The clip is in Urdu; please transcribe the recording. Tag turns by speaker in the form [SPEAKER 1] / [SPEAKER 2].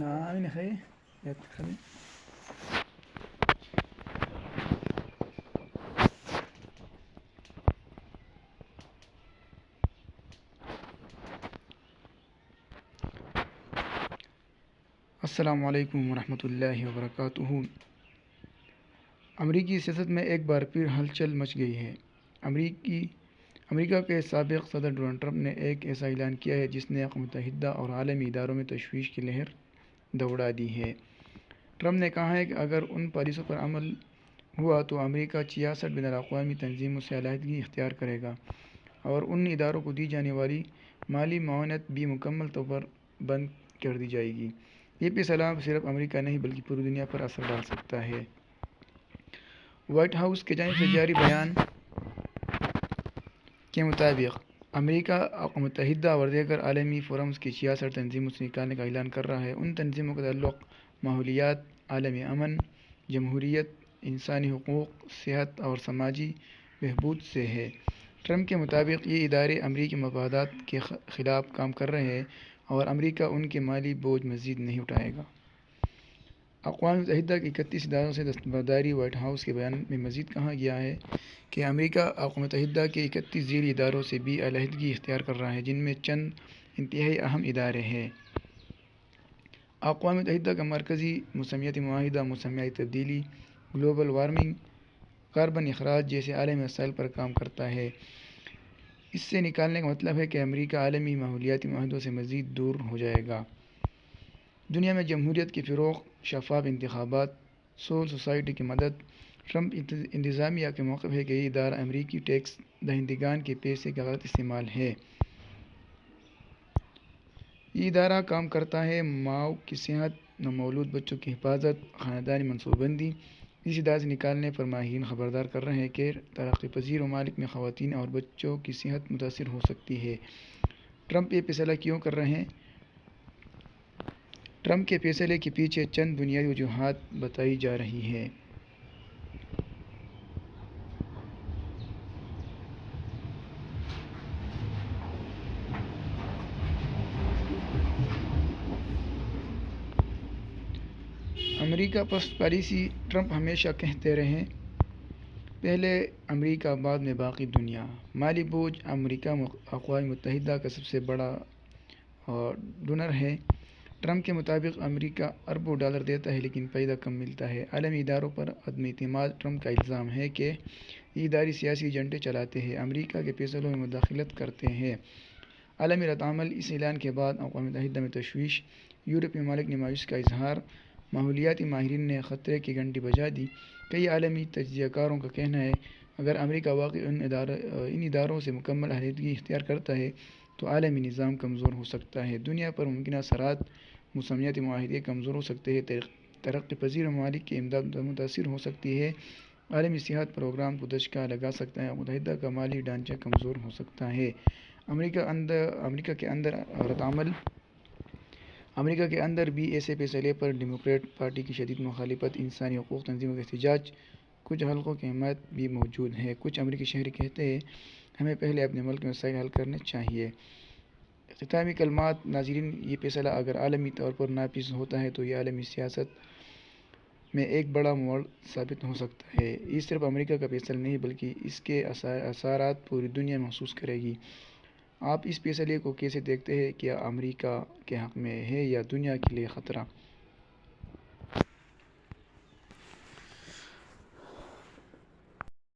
[SPEAKER 1] نعم أخي خلي. السلام علیکم ورحمۃ اللہ وبرکاتہ۔ امریکی سیاست میں ایک بار پھر ہلچل مچ گئی ہے۔ امریکہ کے سابق صدر ڈونلڈ ٹرمپ نے ایک ایسا اعلان کیا ہے جس نے اقوام متحدہ اور عالمی اداروں میں تشویش کی لہر دوڑا دی ہے۔ ٹرمپ نے کہا ہے کہ اگر ان پالیسیوں پر عمل ہوا تو امریکہ 66 بین الاقوامی تنظیموں سے علیحدگی اختیار کرے گا اور ان اداروں کو دی جانے والی مالی معاونت بھی مکمل طور پر بند کر دی جائے گی۔ یہ فیصلہ صرف امریکہ نہیں بلکہ پوری دنیا پر اثر ڈال سکتا ہے۔ وائٹ ہاؤس کی جانب سے جاری بیان کے مطابق امریکہ اقوام متحدہ اور دیگر عالمی فورمز کی 66 تنظیموں سے نکالنے کا اعلان کر رہا ہے۔ ان تنظیموں کا تعلق ماحولیات، عالمی امن، جمہوریت، انسانی حقوق، صحت اور سماجی بہبود سے ہے۔ ٹرمپ کے مطابق یہ ادارے امریکی مفادات کے خلاف کام کر رہے ہیں اور امریکہ ان کے مالی بوجھ مزید نہیں اٹھائے گا۔ اقوام متحدہ کے 31 اداروں سے دستبرداری۔ وائٹ ہاؤس کے بیان میں مزید کہا گیا ہے کہ امریکہ اقوام متحدہ کے 31 ذیلی اداروں سے بھی علیحدگی اختیار کر رہا ہے، جن میں چند انتہائی اہم ادارے ہیں۔ اقوام متحدہ کا مرکزی موسمیاتی معاہدہ موسمیاتی تبدیلی، گلوبل وارمنگ، کاربن اخراج جیسے عالمی مسائل پر کام کرتا ہے۔ اس سے نکالنے کا مطلب ہے کہ امریکہ عالمی ماحولیاتی معاہدوں سے مزید دور ہو جائے گا۔ دنیا میں جمہوریت کی فروغ، شفاف انتخابات، سول سوسائٹی کی مدد۔ ٹرمپ انتظامیہ کا موقف ہے کہ یہ ادارہ امریکی ٹیکس دہندگان کے پیسے کا غلط استعمال ہے۔ یہ ادارہ کام کرتا ہے ماؤں کی صحت، نومولود بچوں کی حفاظت، خاندانی منصوبہ بندی۔ اس ادارے سے نکالنے پر ماہرین خبردار کر رہے ہیں کہ ترقی پذیر ممالک میں خواتین اور بچوں کی صحت متاثر ہو سکتی ہے۔ ٹرمپ یہ فیصلہ کیوں کر رہے ہیں؟ ٹرمپ کے فیصلے کے پیچھے چند بنیادی وجوہات بتائی جا رہی ہیں۔ امریکہ فرسٹ پالیسی۔ ٹرمپ ہمیشہ کہتے رہے، پہلے امریکہ بعد میں باقی دنیا۔ مالی بوجھ۔ امریکہ اقوام متحدہ کا سب سے بڑا ڈونر ہے۔ ٹرمپ کے مطابق امریکہ اربوں ڈالر دیتا ہے لیکن فائدہ کم ملتا ہے۔ عالمی اداروں پر عدم اعتماد۔ ٹرمپ کا الزام ہے کہ یہ ادارے سیاسی ایجنڈے چلاتے ہیں، امریکہ کے فیصلوں میں مداخلت کرتے ہیں۔ عالمی ردعمل۔ اس اعلان کے بعد اقوام متحدہ میں تشویش۔ یورپی ممالک نے مایوسی کا اظہار۔ ماحولیاتی ماہرین نے خطرے کی گھنٹی بجا دی۔ کئی عالمی تجزیہ کاروں کا کہنا ہے اگر امریکہ واقعی ان اداروں سے مکمل علیحدگی اختیار کرتا ہے تو عالمی نظام کمزور ہو سکتا ہے، دنیا پر ممکنہ اثرات، موسمیاتی معاہدے کمزور ہو سکتے ہیں، ترقی پذیر ممالک کی امداد متاثر ہو سکتی ہے، عالمی صحت پروگرام کو دھچکا لگا سکتا ہے، اقوام متحدہ کا مالی ڈھانچہ کمزور ہو سکتا ہے۔ امریکہ کے اندر ردعمل۔ امریکہ کے اندر بھی ایسے فیصلے پر ڈیموکریٹ پارٹی کی شدید مخالفت، انسانی حقوق تنظیموں کا احتجاج، کچھ حلقوں کی حمایت بھی موجود ہے۔ کچھ امریکی شہری کہتے ہیں ہمیں پہلے اپنے ملک میں مسائل حل کرنے چاہیے۔ اختتامی کلمات۔ ناظرین، یہ فیصلہ اگر عالمی طور پر نافذ ہوتا ہے تو یہ عالمی سیاست میں ایک بڑا موڑ ثابت ہو سکتا ہے۔ یہ صرف امریکہ کا فیصلہ نہیں بلکہ اس کے اثرات پوری دنیا محسوس کرے گی۔ آپ اس فیصلے کو کیسے دیکھتے ہیں؟ کیا امریکہ کے حق میں ہے یا دنیا کے لیے خطرہ؟